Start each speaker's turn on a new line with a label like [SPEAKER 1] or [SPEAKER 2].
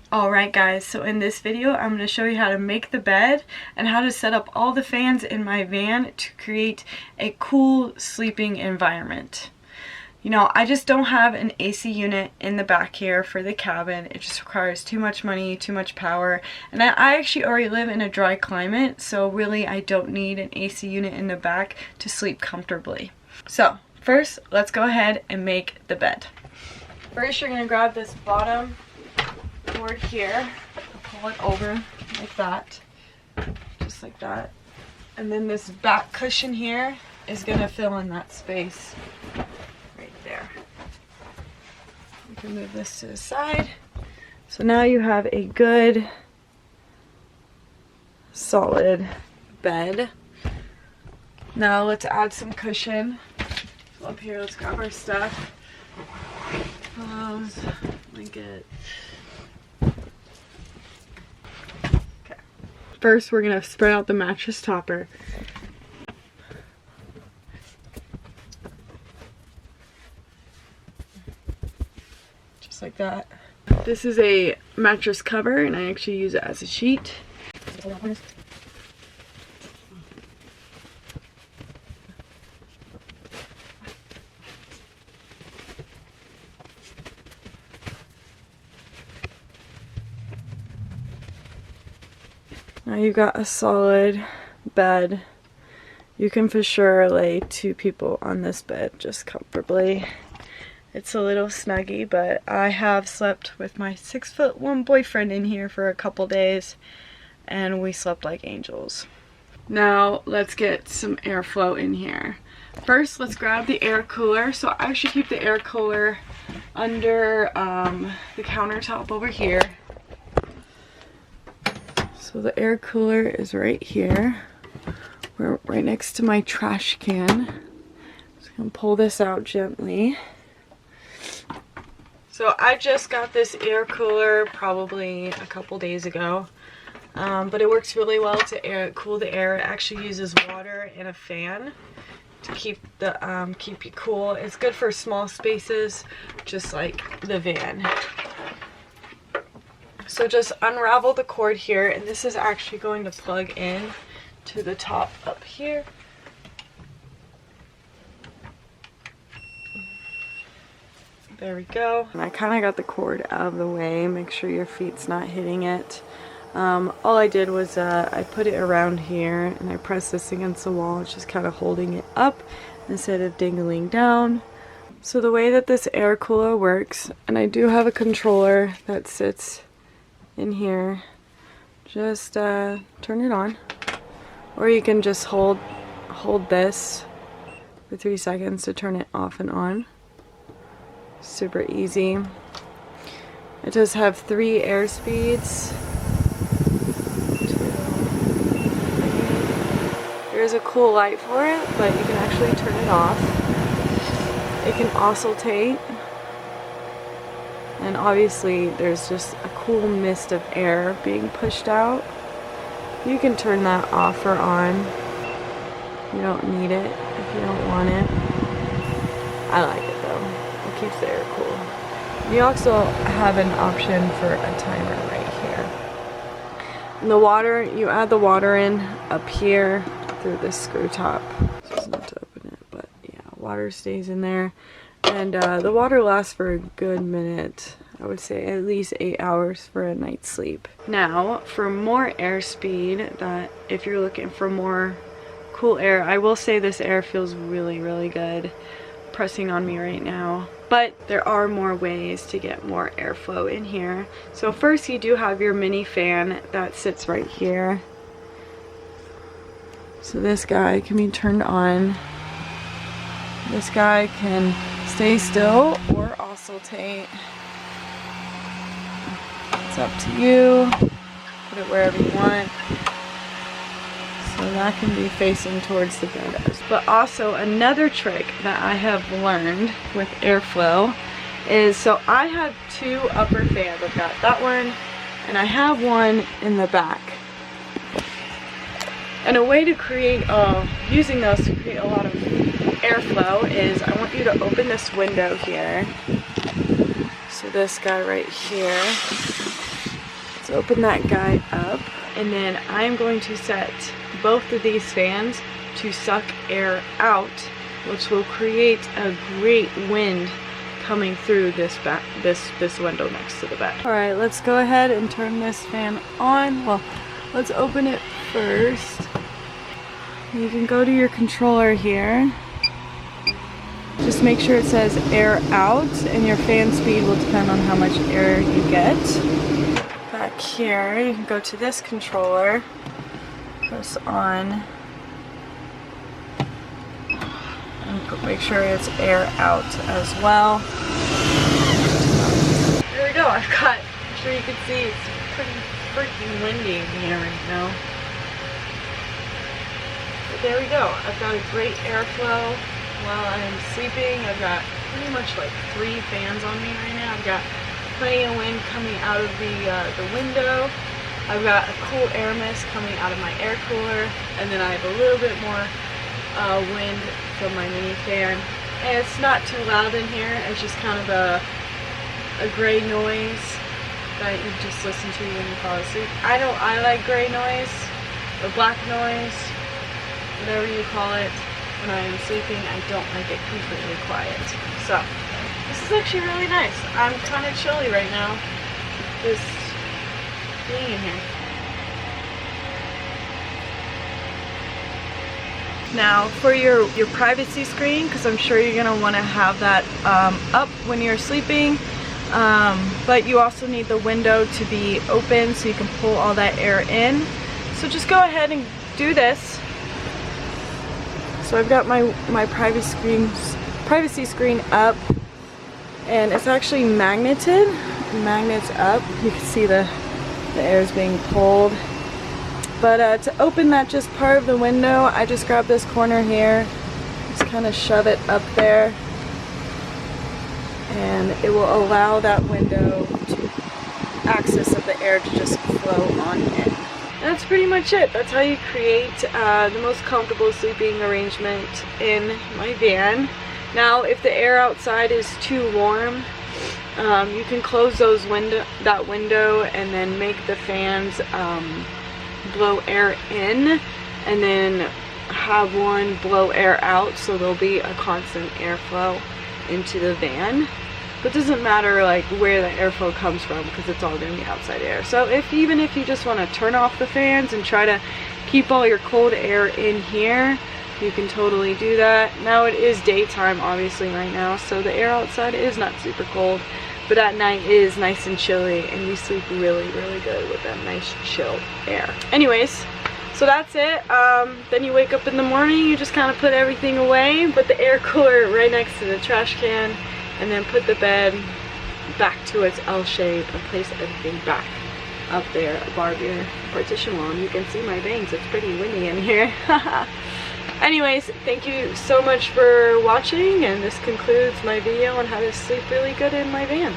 [SPEAKER 1] Alright guys, so in this video I'm going to show you how to make the bed and how to set up all the fans in my van to create a cool sleeping environment. You know, I just don't have an AC unit in the back here for the cabin. It just requires too much money, too much power, and I actually already live in a dry climate, so really I don't need an AC unit in the back to sleep comfortably. So first, let's go ahead and make the bed. First, you're going to grab this bottom board here, pull it over like that, just like that, and then this back cushion here is going to fill in that space right there. You can move this to the side. So now you have a good solid bed. Now let's add some cushion. So up here, let's grab our stuff, pillows, blanket. First, we're going to spread out the mattress topper. Just like that. This is a mattress cover, and I actually use it as a sheet. Now you got a solid bed. You can for sure lay 2 people on this bed just comfortably. It's a little snuggy, but I have slept with my 6'1" boyfriend in here for a couple days, and we slept like angels. Now let's get some airflow in here. First, let's grab the air cooler. So I actually keep the air cooler under the countertop over here. So the air cooler is right here. We're right next to my trash can. Just gonna pull this out gently. So I just got this air cooler probably a couple days ago, but it works really well to cool the air. It actually uses water and a fan to keep you cool. It's good for small spaces, just like the van. So just unravel the cord here, and this is actually going to plug in to the top up here. There we go. And I kind of got the cord out of the way. Make sure your feet's not hitting it. All I did was I put it around here, and I pressed this against the wall, just kind of holding it up instead of dangling down. So the way that this air cooler works, and I do have a controller that sits in here, just turn it on, or you can just hold this for 3 seconds to turn it off and on. Super easy. It does have 3 air speeds. There's a cool light for it, but you can actually turn it off. It can oscillate. And obviously there's just a cool mist of air being pushed out. You can turn that off or on. You don't need it if you don't want it. I like it though. It keeps the air cool. You also have an option for a timer right here. And the water, you add the water in up here through this screw top. Just not to open it, but yeah, water stays in there. And the water lasts for a good minute. I would say at least 8 hours for a night's sleep. Now, for more airspeed, that if you're looking for more cool air, I will say this air feels really, really good pressing on me right now. But there are more ways to get more airflow in here. So first, you do have your mini fan that sits right here. So this guy can be turned on. This guy can stay still or oscillate. It's up to you. Put it wherever you want. So that can be facing towards the bed. But also another trick that I have learned with airflow is, so I have 2 upper fans. I've got that one, and I have one in the back. And a way to create, using those to create a lot of airflow is, I want you to open this window here. So this guy right here. Let's open that guy up, and then I'm going to set both of these fans to suck air out, which will create a great wind coming through this window next to the bed. All right, let's go ahead and turn this fan on. Well, let's open it first. You can go to your controller here. Just make sure it says air out, and your fan speed will depend on how much air you get. Back here, you can go to this controller, press on, and make sure it's air out as well. There we go, I'm sure you can see it's pretty freaking windy in here right now. But there we go, I've got a great airflow while I'm sleeping. I've got pretty much like 3 fans on me right now. I've got plenty of wind coming out of the window. I've got a cool air mist coming out of my air cooler, and then I have a little bit more wind from my mini fan. And it's not too loud in here. It's just kind of a gray noise that you just listen to when you fall asleep. I like gray noise or black noise, whatever you call it. When I am sleeping, I don't like it completely quiet. So, this is actually really nice. I'm kind of chilly right now, just being in here. Now, for your privacy screen, because I'm sure you're going to want to have that up when you're sleeping, but you also need the window to be open so you can pull all that air in. So just go ahead and do this. So I've got my privacy screen up, and it's actually magneted. Magnets up. You can see the air is being pulled. But to open that just part of the window, I just grab this corner here, just kind of shove it up there, and it will allow that window to access of the air to just flow on in. That's pretty much it. That's how you create the most comfortable sleeping arrangement in my van. Now, if the air outside is too warm, you can close that window and then make the fans blow air in, and then have one blow air out, so there'll be a constant airflow into the van. But it doesn't matter like where the airflow comes from, because it's all going to be outside air. So even if you just want to turn off the fans and try to keep all your cold air in here, you can totally do that. Now it is daytime obviously right now, so the air outside is not super cold, but at night it is nice and chilly, and we sleep really, really good with that nice chill air. Anyways, so that's it. Then you wake up in the morning, you just kind of put everything away, put the air cooler right next to the trash can, and then put the bed back to its L shape and place everything back up there above your partition wall. And you can see my bangs, it's pretty windy in here. Anyways, thank you so much for watching, and this concludes my video on how to sleep really good in my van.